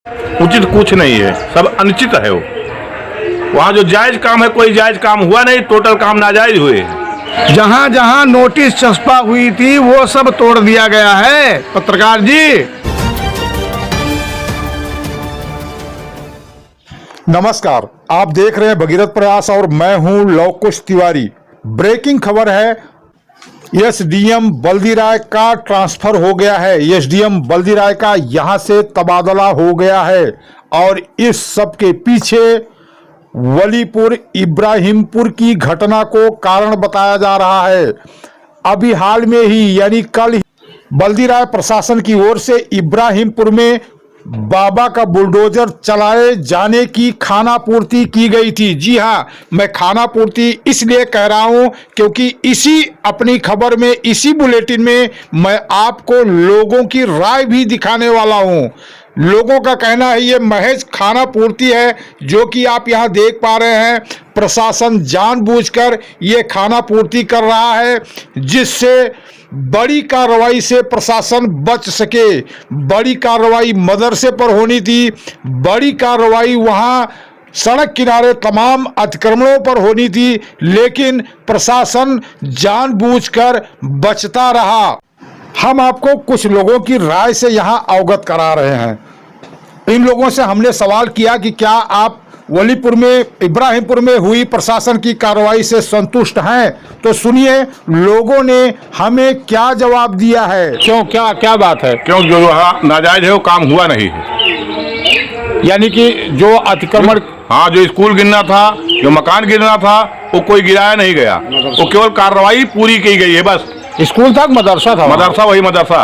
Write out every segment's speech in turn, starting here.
उचित कुछ नहीं है, सब अनुचित है। वो वहाँ जो जायज काम है, कोई जायज काम हुआ नहीं, टोटल काम नाजायज हुए। जहाँ जहाँ नोटिस चस्पा हुई थी वो सब तोड़ दिया गया है पत्रकार जी। नमस्कार, आप देख रहे हैं भगीरथ प्रयास और मैं हूं लव कुश तिवारी। ब्रेकिंग खबर है, एसडीएम बल्दी राय का ट्रांसफर हो गया है। एसडीएम बल्दी राय का यहां से तबादला हो गया है और इस सब के पीछे वलीपुर इब्राहिमपुर की घटना को कारण बताया जा रहा है। अभी हाल में ही यानी कल बल्दी राय प्रशासन की ओर से इब्राहिमपुर में बाबा का बुलडोजर चलाए जाने की खानापूर्ति की गई थी। जी हां, मैं खानापूर्ति इसलिए कह रहा हूं क्योंकि इसी अपनी खबर में, इसी बुलेटिन में मैं आपको लोगों की राय भी दिखाने वाला हूं। लोगों का कहना है ये महज खानापूर्ति है, जो कि आप यहां देख पा रहे हैं। प्रशासन जानबूझकर ये खानापूर्ति कर रहा है जिससे बड़ी कार्रवाई से प्रशासन बच सके। बड़ी कार्रवाई मदरसे पर होनी थी, बड़ी कार्रवाई वहां सड़क किनारे तमाम अतिक्रमणों पर होनी थी, लेकिन प्रशासन जानबूझकर बचता रहा। हम आपको कुछ लोगों की राय से यहां अवगत करा रहे हैं। इन लोगों से हमने सवाल किया कि क्या आप वलीपुर में, इब्राहिमपुर में हुई प्रशासन की कार्रवाई से संतुष्ट हैं? तो सुनिए लोगों ने हमें क्या जवाब दिया है। क्यों, क्या बात है? क्यों जो वहाँ नाजायज है वो काम हुआ नहीं है। यानी कि जो अतिक्रमण, हाँ, जो स्कूल गिरना था, जो मकान गिरना था, वो कोई गिराया नहीं गया। वो केवल कार्रवाई पूरी की गई है बस। स्कूल था, मदरसा था? मदरसा, वही मदरसा।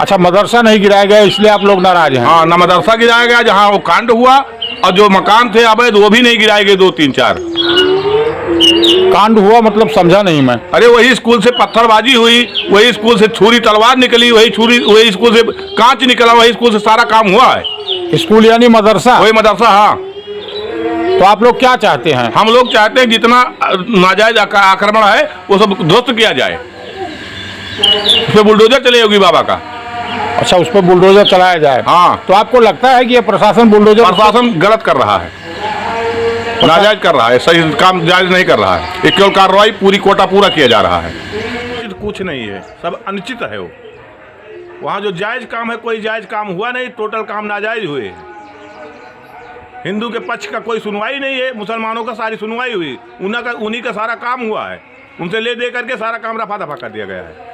अच्छा, मदरसा नहीं गिराया गया इसलिए आप लोग नाराज हैं? हाँ, ना मदरसा गिराया गया जहाँ वो कांड हुआ, और जो मकान थे अवैध वो भी नहीं गिराए गए। 2-3-4 कांड हुआ मतलब समझा नहीं मैं। अरे वही स्कूल से पत्थरबाजी हुई, वही स्कूल से छुरी तलवार निकली, वही स्कूल से कांच निकला, वही स्कूल से सारा काम हुआ है। स्कूल यानी मदरसा? वही मदरसा। हाँ, तो आप लोग क्या चाहते हैं? हम लोग चाहते हैं जितना नाजायज आक्रमण है वो सब ध्वस्त किया जाए। उस पर बुलडोजर चले योगी बाबा का। अच्छा, उस पर बुलडोजर चलाया जाए। हाँ। तो आपको लगता है कि ये प्रशासन प्रशासन गलत कर रहा है, नाजायज कर रहा है, सही काम जायज नहीं कर रहा है। ये केवल कार्रवाई पूरी कोटा पूरा किया जा रहा है। कुछ नहीं है, सब अनुचित है। वो वहाँ जो जायज काम है, कोई जायज काम हुआ नहीं, टोटल काम नाजायज हुए। हिंदू के पक्ष का कोई सुनवाई नहीं है, मुसलमानों का सारी सुनवाई हुई, उन्हीं का सारा काम हुआ है। उनसे ले दे करके सारा काम रफा दफा कर दिया गया है।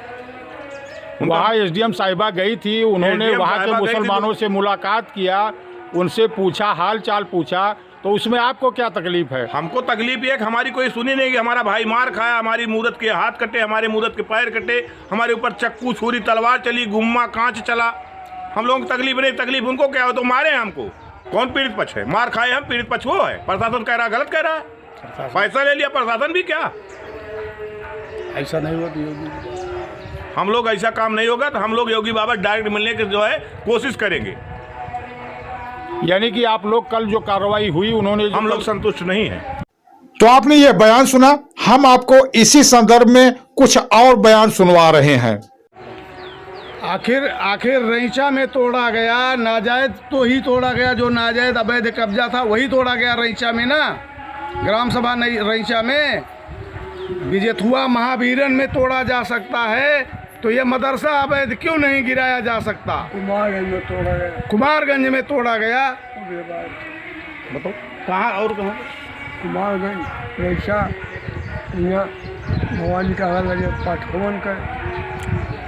वहाँ एसडीएम साहिबा गई थी, उन्होंने वहाँ के मुसलमानों से मुलाकात किया, उनसे पूछा, हाल चाल पूछा, तो उसमें आपको क्या तकलीफ है? हमको तकलीफ ये कि हमारी कोई सुनी नहीं, कि हमारा भाई मार खाया, हमारी मूरत के हाथ कटे, हमारे मूरत के पैर कटे, हमारे ऊपर चक्कू छुरी तलवार चली, गुम्मा कांच चला। हम लोगों को तकलीफ नहीं, तकलीफ उनको क्या हो, तो मारे हैं हमको। कौन पीड़ित पक्ष है? मार खाए हम, पीड़ित पक्ष वो है। प्रशासन कह रहा गलत कह रहा है, पैसा ले लिया प्रशासन भी। क्या ऐसा नहीं होगा? हम लोग ऐसा काम नहीं होगा तो हम लोग योगी बाबा डायरेक्ट मिलने की जो है कोशिश करेंगे। यानी कि आप लोग कल जो कार्रवाई हुई उन्होंने, हम लोग संतुष्ट नहीं हैं। तो आपने ये बयान सुना, हम आपको इसी संदर्भ में कुछ और बयान सुनवा रहे हैं। आखिर रईचा में तोड़ा गया, नाजायज तो ही तोड़ा गया, जो नाजायज अवैध कब्जा था वही तोड़ा गया रईचा में ना। ग्राम सभा नहीं, रईचा में विजेथुआ महावीरन में तोड़ा जा सकता है, तो ये मदरसा अवैध क्यों नहीं गिराया जा सकता? कुमारगंज में तोड़ा गया। कुमारगंज में तोड़ा गया, बताओ कहाँ और कहाँ? कुमारगंज, रईचा, यहाँ भवानी का हाल लगे पाठभवन का।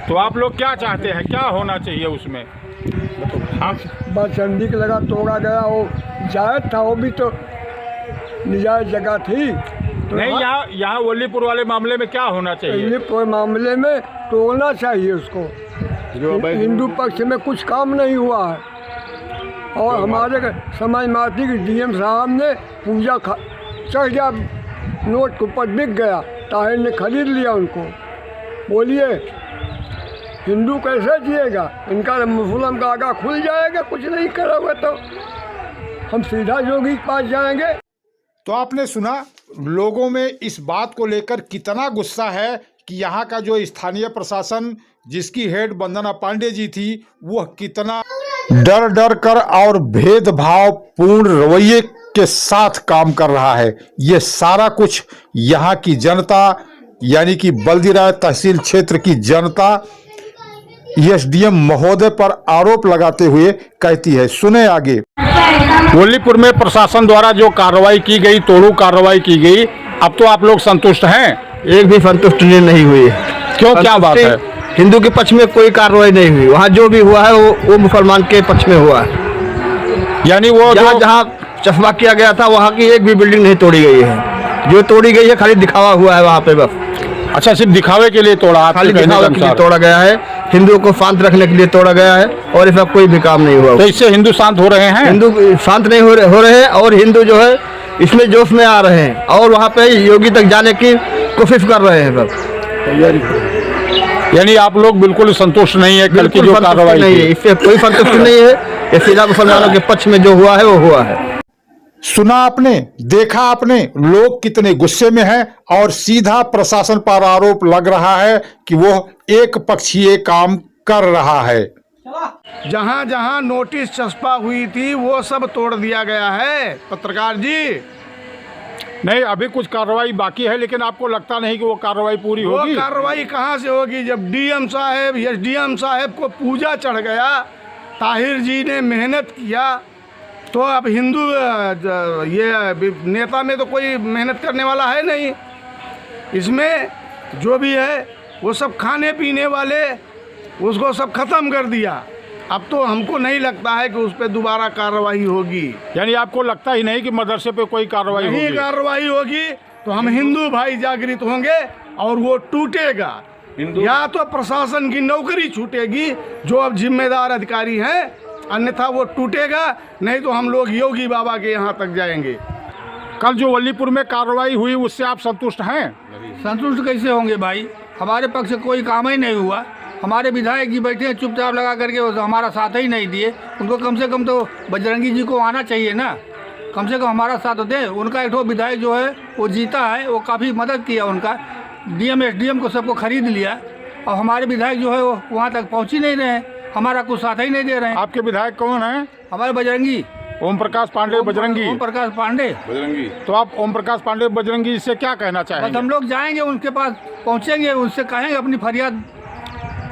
तो आप लोग क्या चाहते हैं, क्या होना चाहिए उसमें? बस चंडी के लगा तोड़ा गया, वो जायज था, वो भी तो निजायज जगह थी। तो नहीं, यहाँ वलीपुर वाले मामले में क्या होना चाहिए? वलीपुर मामले में तोड़ना चाहिए उसको। हिंदू पक्ष में कुछ काम नहीं हुआ है, और हमारे समाजवादी के डीएम साहब ने पूजा चढ़ गया, नोट के ऊपर बिक गया, ताहिर ने खरीद लिया उनको। बोलिए हिंदू कैसे जिएगा? इनका मुस्लिम का आगा खुल जाएगा, कुछ नहीं करोगे तो हम सीधा योगी के पास जाएंगे। तो आपने सुना लोगों में इस बात को लेकर कितना गुस्सा है कि यहाँ का जो स्थानीय प्रशासन जिसकी हेड वंदना पांडे जी थी, वह कितना डर डर कर और भेदभाव पूर्ण रवैये के साथ काम कर रहा है। ये सारा कुछ यहाँ की जनता यानी कि बल्दीराय तहसील क्षेत्र की जनता एसडीएम महोदय पर आरोप लगाते हुए कहती है। सुने आगे। वल्लीपुर में प्रशासन द्वारा जो कार्रवाई की गई, तोड़ू कार्रवाई की गई, अब तो आप लोग संतुष्ट हैं? एक भी संतुष्टि नहीं हुई। क्यों, क्या बात है? हिंदू के पक्ष में कोई कार्रवाई नहीं हुई। वहाँ जो भी हुआ है वो मुसलमान के पक्ष में हुआ है। यानी वो जहाँ चश्मा किया गया था वहाँ की एक भी बिल्डिंग नहीं तोड़ी गई है। जो तोड़ी गई है खाली दिखावा हुआ है वहाँ पे बस। अच्छा, सिर्फ दिखावे के लिए तोड़ा? खाली दिखावे के लिए तोड़ा गया है, हिंदुओं को शांत रखने के लिए तोड़ा गया है और इसका कोई भी काम नहीं हुआ। तो इससे हिंदू शांत हो रहे हैं? हिंदू शांत नहीं हो रहे हैं और हिंदू जो है इसमें जोश में आ रहे हैं और वहाँ पे योगी तक जाने की कोशिश कर रहे हैं सब। यानी आप लोग बिल्कुल संतुष्ट नहीं है कल की जो कार्रवाई नहीं है, इससे कोई संतुष्टि नहीं है। ये सीधा मुसलमानों के पक्ष में जो हुआ है वो हुआ है। सुना आपने, देखा आपने, लोग कितने गुस्से में हैं और सीधा प्रशासन पर आरोप लग रहा है कि वो एक पक्षीय काम कर रहा है। जहां जहां नोटिस चस्पा हुई थी वो सब तोड़ दिया गया है पत्रकार जी। नहीं, अभी कुछ कार्रवाई बाकी है, लेकिन आपको लगता नहीं कि वो कार्रवाई पूरी होगी? वो कार्रवाई कहां से होगी जब डीएम साहब एसडीएम साहब को पूजा चढ़ गया, ताहिर जी ने मेहनत किया, तो अब हिंदू ये नेता में तो कोई मेहनत करने वाला है नहीं। इसमें जो भी है वो सब खाने पीने वाले उसको सब ख़त्म कर दिया। अब तो हमको नहीं लगता है कि उस पर दोबारा कार्रवाई होगी। यानी आपको लगता ही नहीं कि मदरसे पे कोई कार्रवाई होगी? नहीं कार्रवाई होगी तो हम हिंदू भाई जागृत होंगे और वो टूटेगा। या तो प्रशासन की नौकरी छूटेगी जो अब जिम्मेदार अधिकारी हैं, अन्यथा वो टूटेगा, नहीं तो हम लोग योगी बाबा के यहाँ तक जाएंगे। कल जो वल्लीपुर में कार्रवाई हुई उससे आप संतुष्ट हैं? संतुष्ट कैसे होंगे भाई, हमारे पक्ष से कोई काम ही नहीं हुआ। हमारे विधायक जी बैठे हैं चुपचाप लगा करके, वो हमारा साथ ही नहीं दिए। उनको कम से कम तो बजरंगी जी को आना चाहिए ना, कम से कम हमारा साथ दें। उनका एक विधायक जो है वो जीता है, वो काफ़ी मदद किया उनका, डीएम एसडीएम को सबको खरीद लिया और हमारे विधायक जो है वो वहाँ तक पहुँच ही नहीं रहे हैं, हमारा कुछ साथ ही नहीं दे रहे हैं। आपके विधायक कौन हैं? हमारे बजरंगी ओम प्रकाश पांडे। बजरंगी ओम प्रकाश पांडे बजरंगी। तो आप ओम प्रकाश पांडे बजरंगी से क्या कहना चाहेंगे? बस हम लोग जाएंगे उनके पास, पहुँचेंगे, उनसे कहेंगे अपनी फरियाद।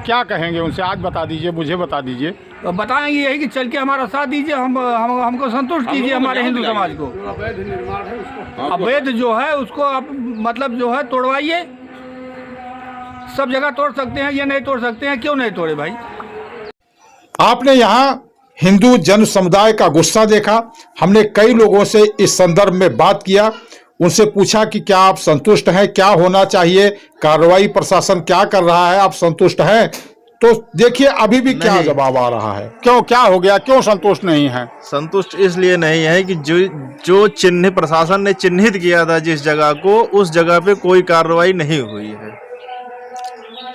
क्या कहेंगे उनसे, आज बता दीजिए, मुझे बता दीजिए। तो बताएंगे यही कि चल के हमारा साथ दीजिए, हमको संतुष्ट कीजिए हमारे हिंदू समाज को। अवैध जो है उसको आप मतलब जो है तोड़वाइए। सब जगह तोड़ सकते हैं, ये नहीं तोड़ सकते हैं, क्यों नहीं तोड़े भाई? आपने यहाँ हिंदू जन समुदाय का गुस्सा देखा। हमने कई लोगों से इस संदर्भ में बात किया, उनसे पूछा कि क्या आप संतुष्ट हैं, क्या होना चाहिए, कार्रवाई प्रशासन क्या कर रहा है, आप संतुष्ट हैं? तो देखिए अभी भी क्या जवाब आ रहा है। क्यों, क्या हो गया, क्यों संतुष्ट नहीं है? संतुष्ट इसलिए नहीं है कि जो चिन्ह प्रशासन ने चिन्हित किया था जिस जगह को, उस जगह पे कोई कार्रवाई नहीं हुई है।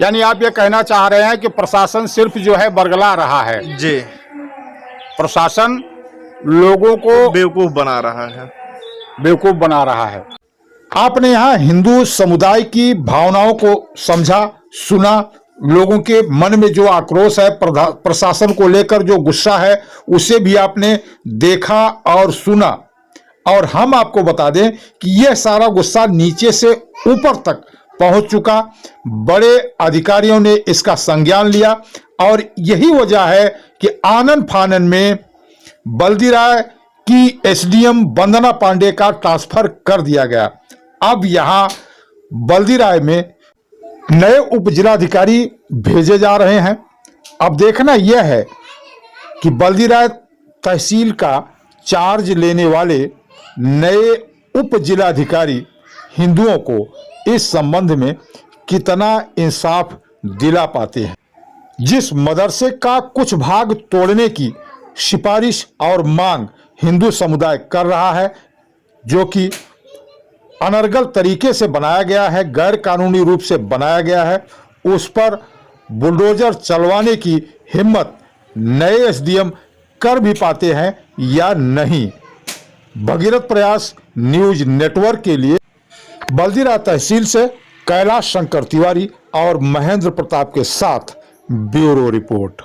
यानी आप ये कहना चाह रहे हैं कि प्रशासन सिर्फ जो है बरगला रहा है? जी, प्रशासन लोगों को बेवकूफ बना रहा है, बेवकूफ बना रहा है। आपने यहाँ हिंदू समुदाय की भावनाओं को समझा, सुना, लोगों के मन में जो आक्रोश है, प्रशासन को लेकर जो गुस्सा है, उसे भी आपने देखा और सुना। और हम आपको बता दें कि यह सारा गुस्सा नीचे से ऊपर तक पहुंच चुका। बड़े अधिकारियों ने इसका संज्ञान लिया और यही वजह है कि आनन फानन में बल्दीराय की एसडीएम वंदना पांडे का ट्रांसफर कर दिया गया। अब यहां बल्दीराय में नए उप जिलाधिकारी भेजे जा रहे हैं। अब देखना यह है कि बल्दीराय तहसील का चार्ज लेने वाले नए उप जिलाधिकारी हिंदुओं को इस संबंध में कितना इंसाफ दिला पाते हैं। जिस मदरसे का कुछ भाग तोड़ने की सिफारिश और मांग हिंदू समुदाय कर रहा है, जो कि अनर्गल तरीके से बनाया गया है, गैर कानूनी रूप से बनाया गया है, उस पर बुलडोजर चलवाने की हिम्मत नए एसडीएम कर भी पाते हैं या नहीं। भगीरथ प्रयास न्यूज नेटवर्क के लिए बल्दीराय तहसील से कैलाश शंकर तिवारी और महेंद्र प्रताप के साथ ब्यूरो रिपोर्ट।